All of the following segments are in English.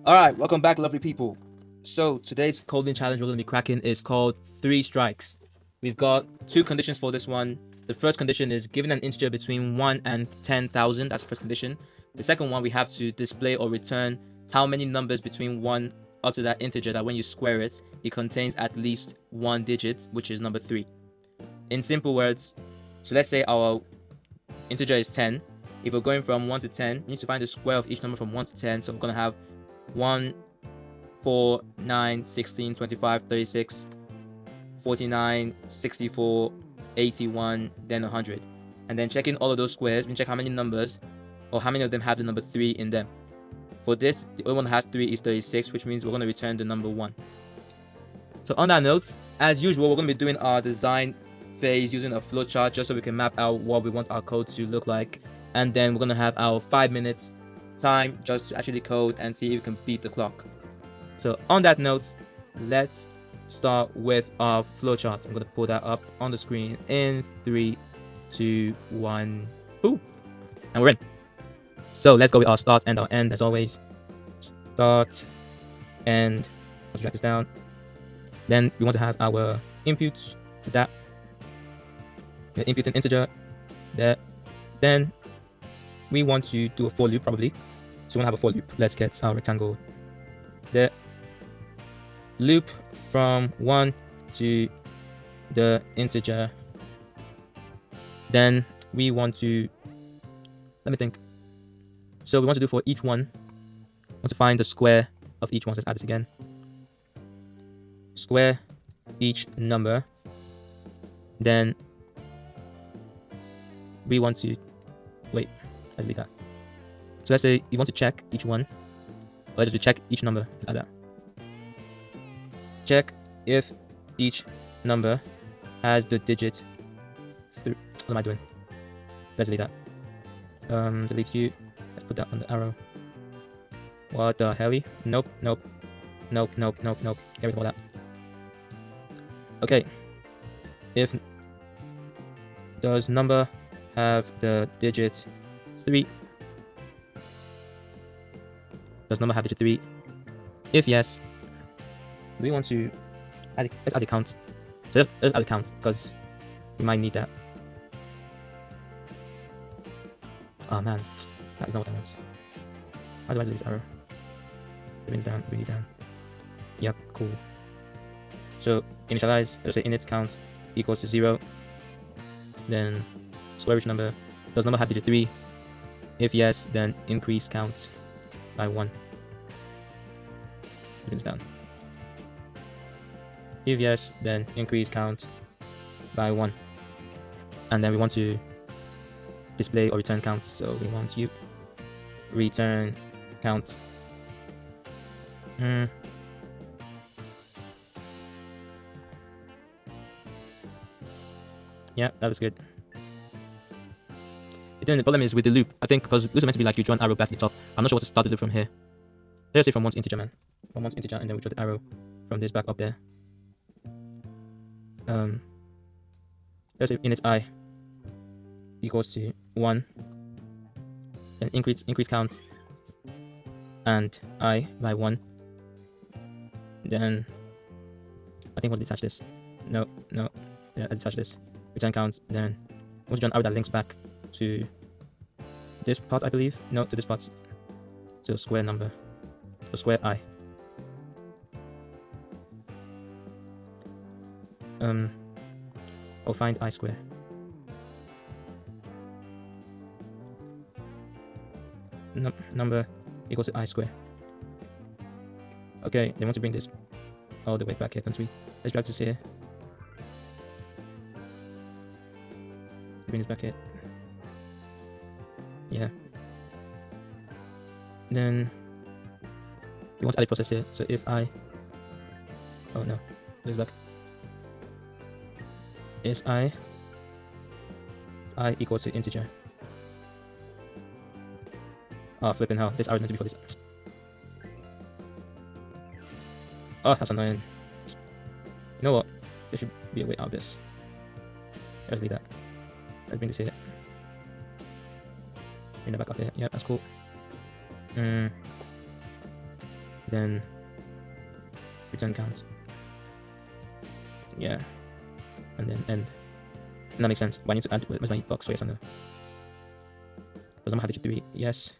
Alright, welcome back, lovely people. So today's coding challenge we're going to be cracking is called Three Strikes. We've got two conditions for this one. The first condition is given an integer between 1 and 10,000. That's the first condition. The second one, we have to display or return how many numbers between 1 up to that integer that when you square it, it contains at least one digit, which is number 3. In simple words, so let's say our integer is 10. If we're going from 1 to 10, we need to find the square of each number from 1 to 10. So we're going to have 1, 4, 9, 16, 25, 36, 49, 64, 81, then 100. And then checking all of those squares, we can check how many numbers or how many of them have the number 3 in them. For this, the only one that has 3 is 36, which means we're going to return the number 1. So on that note, as usual, we're going to be doing our design phase using a flowchart just so we can map out what we want our code to look like. And then we're going to have our 5 minutes time just to actually code and see if we can beat the clock. So on that note, let's start with our flowchart. I'm going to pull that up on the screen in 3, 2, 1, boom. And we're in. So let's go with our start and our end as always. Start, end. Let's drag this down. Then we want to have our inputs to that. The input an integer there. Then we want to do a for loop probably. So we want to have a for loop. Let's get our rectangle there. Loop from 1 to the integer. Then we want to, let me think. So we want to do for each one, we want to find the square of each one. So let's add this again. Square each number. Then we want to, wait, let's leave that. So let's say you want to check each one, or let's just check each number, like that. Check if each number has the digit 3. What am I doing? Let's delete that. Delete you. Let's put that on the arrow. What the hell? Nope, nope, nope, nope, nope, nope. Get rid of all that. Okay. If does number have the digit 3? Does number have digit 3? If yes, we want to add, let's add the count. So let's add the count because we might need that. Oh man, that is not what I want. How do I do this arrow? Bring it down, bring it down. Yep, cool. So initialize, let's say init count equals to 0. Then square each number. Does number have digit 3? If yes, then increase count by 1. Bring this down. If yes, then increase count by 1. And then we want to display or return count. So we want to return count. Yeah, that was good. Then the problem is with the loop. I think because this is meant to be like you draw an arrow back to the top. I'm not sure what to start the loop from here. Let's say from 1 to integer, man. From 1 to integer, and then we draw the arrow from this back up there. Let's say init I equals to 1. Then increase count and I by 1. Then I think we'll detach this. No. Yeah, let's detach this. Return count. Then once you draw an arrow that links back to this part, I believe. No, to this part. So square number. So square I. Or find I square. Number equals to I square. Okay, they want to bring this all the way back here, don't we? Let's drag this here. Bring this back here. Yeah. Then we want to add a process here. So if I, oh no, this back. Is I equals to integer. Oh, flipping hell. This arrow is meant to be for this. Oh, that's annoying. You know what? There should be a way out of this. Let's leave that. Let's bring this here. Bring that back up here. Yeah, that's cool. then return count. Yeah, and then end. And that makes sense. Why I need to add? Where's my box for yes or no? Does number have digit 3? Yes.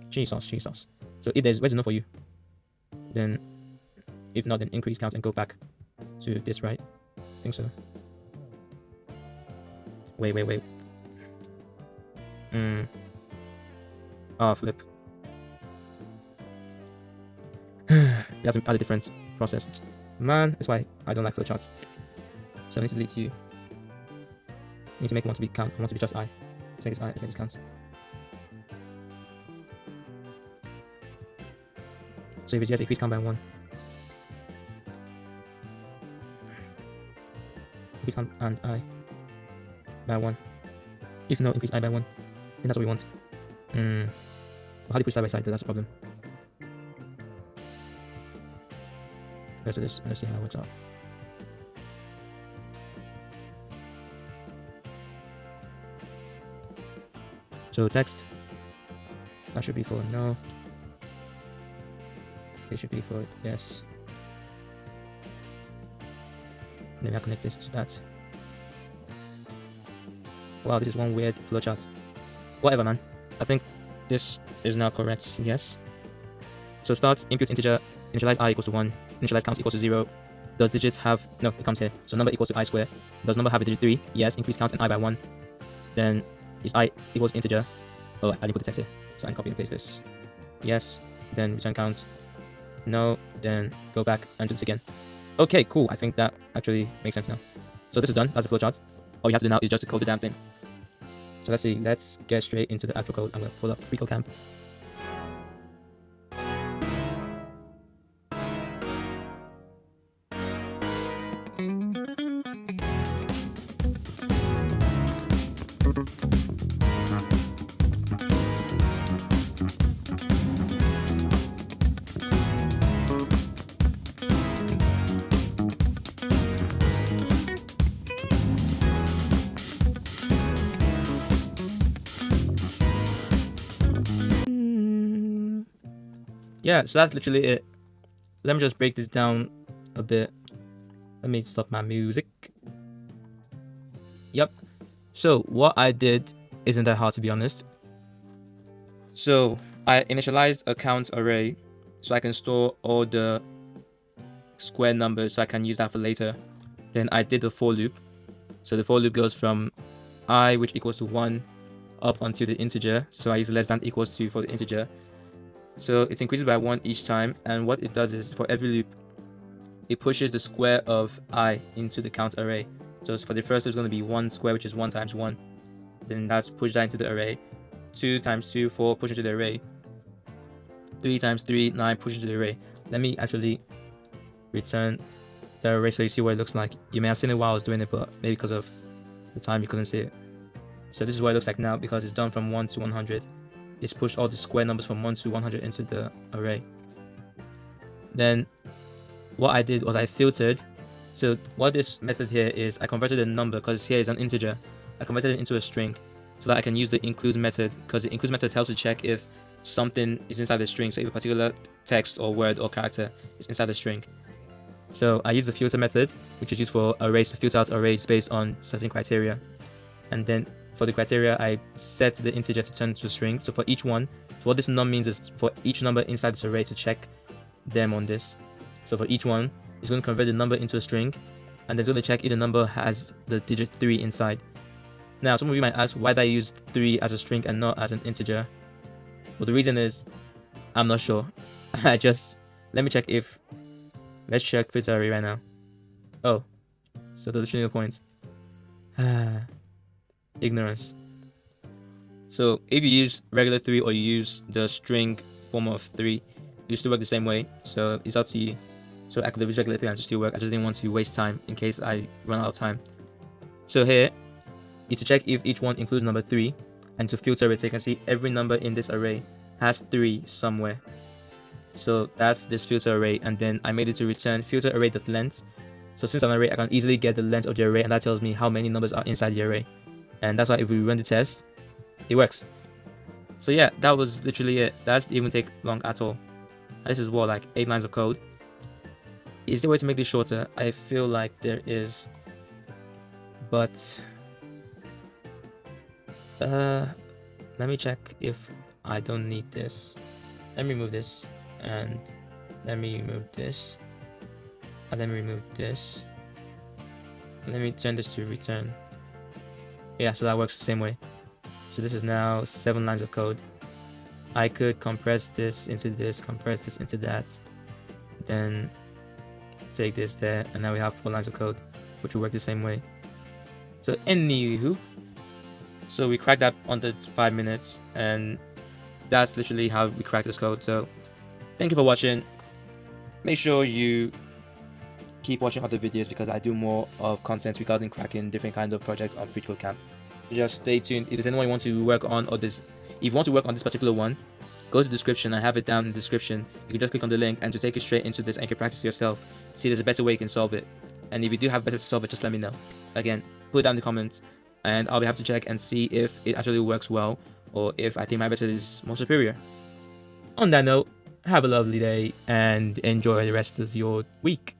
Chili sauce. So if there's, where's the no for you? Then, if not, then increase count and go back to this, right? I think so. Wait. Oh, flip. You have to add a different process. Man, that's why I don't like flowcharts. So I need to delete you. I need to make one to be count. I want to be just I. Let's make this I. Let's make this count. So if it's yes, increase count by 1. Increase count and I by 1. If no, increase I by 1. Then that's what we want. How do you put side by side? That's the problem. Okay, so this, let's see how it works out. So text, that should be for no. It should be for yes. Maybe I'll connect this to that. Wow, this is one weird flowchart. Whatever, man. I think this is now correct. Yes. So start input integer, initialize I equals to 1, initialize counts equals to 0. Does digits have, no, it comes here. So number equals to I square. Does number have a digit 3? Yes. Increase count and I by 1. Then is I equals integer. Oh, I didn't put the text here. So I can copy and paste this. Yes. Then return count. No. Then go back and do this again. Okay, cool. I think that actually makes sense now. So this is done. That's the flowchart. All you have to do now is just to code the damn thing. So let's see. Let's get straight into the actual code. I'm going to pull up freeCodeCamp. Yeah, so that's literally it. Let me just break this down a bit. Let me stop my music. Yep. So what I did isn't that hard, to be honest. So I initialized a count array so I can store all the square numbers so I can use that for later. Then I did the for loop. So the for loop goes from I, which equals to 1, up onto the integer. So I use less than equals to for the integer. So it increases by 1 each time, and what it does is for every loop, it pushes the square of I into the count array. So for the first, it's going to be 1 square, which is 1 times 1. Then that's pushed that into the array. 2 times 2, 4, push into the array. 3 times 3, 9, push into the array. Let me actually return the array so you see what it looks like. You may have seen it while I was doing it, but maybe because of the time you couldn't see it. So this is what it looks like now because it's done from 1 to 100. It's pushed all the square numbers from 1 to 100 into the array. Then what I did was I filtered. So what this method here is, I converted a number because here is an integer. I converted it into a string so that I can use the includes method, because the includes method helps to check if something is inside the string. So if a particular text or word or character is inside the string. So I use the filter method, which is used for arrays to filter out arrays based on certain criteria. And then for the criteria, I set the integer to turn to a string. So for each one, so what this num means is for each number inside this array to check them on this. So for each one, it's going to convert the number into a string, and then it's going to check if the number has the digit 3 inside. Now, some of you might ask, why did I use 3 as a string and not as an integer? Well, the reason is, I'm not sure. Let me check if, let's check filter array right now. Oh, so there's literally no points. Ignorance. So if you use regular 3 or you use the string form of 3, you still work the same way. So it's up to you. So I could use regular 3 and still work. I just didn't want to waste time in case I run out of time. So here, you to check if each one includes number 3, and to filter it so you can see every number in this array has 3 somewhere. So that's this filter array, and then I made it to return filter array.length. So since I'm an array, I can easily get the length of the array, and that tells me how many numbers are inside the array. And that's why if we run the test, it works. So yeah, that was literally it. That didn't even take long at all. This is what, like 8 lines of code. Is there a way to make this shorter? I feel like there is, but let me check if I don't need this. Let me remove this, and let me remove this, and let me remove this. Let me turn this to return. Yeah, so that works the same way. So this is now 7 lines of code. I could compress this into this, compress this into that, then take this there, and now we have 4 lines of code, which will work the same way. So anywho, so we cracked that under 5 minutes, and that's literally how we cracked this code. So thank you for watching. Make sure you keep watching other videos because I do more of content regarding cracking different kinds of projects on freeCodeCamp. Just stay tuned. If there's anyone you want to work on, or this, if you want to work on this particular one, go to the description. I have it down in the description. You can just click on the link and to take it straight into this and you can practice yourself. See, there's a better way you can solve it. And if you do have better to solve it, just let me know. Again, put it down in the comments and I'll be happy to check and see if it actually works well or if I think my method is more superior. On that note, have a lovely day and enjoy the rest of your week.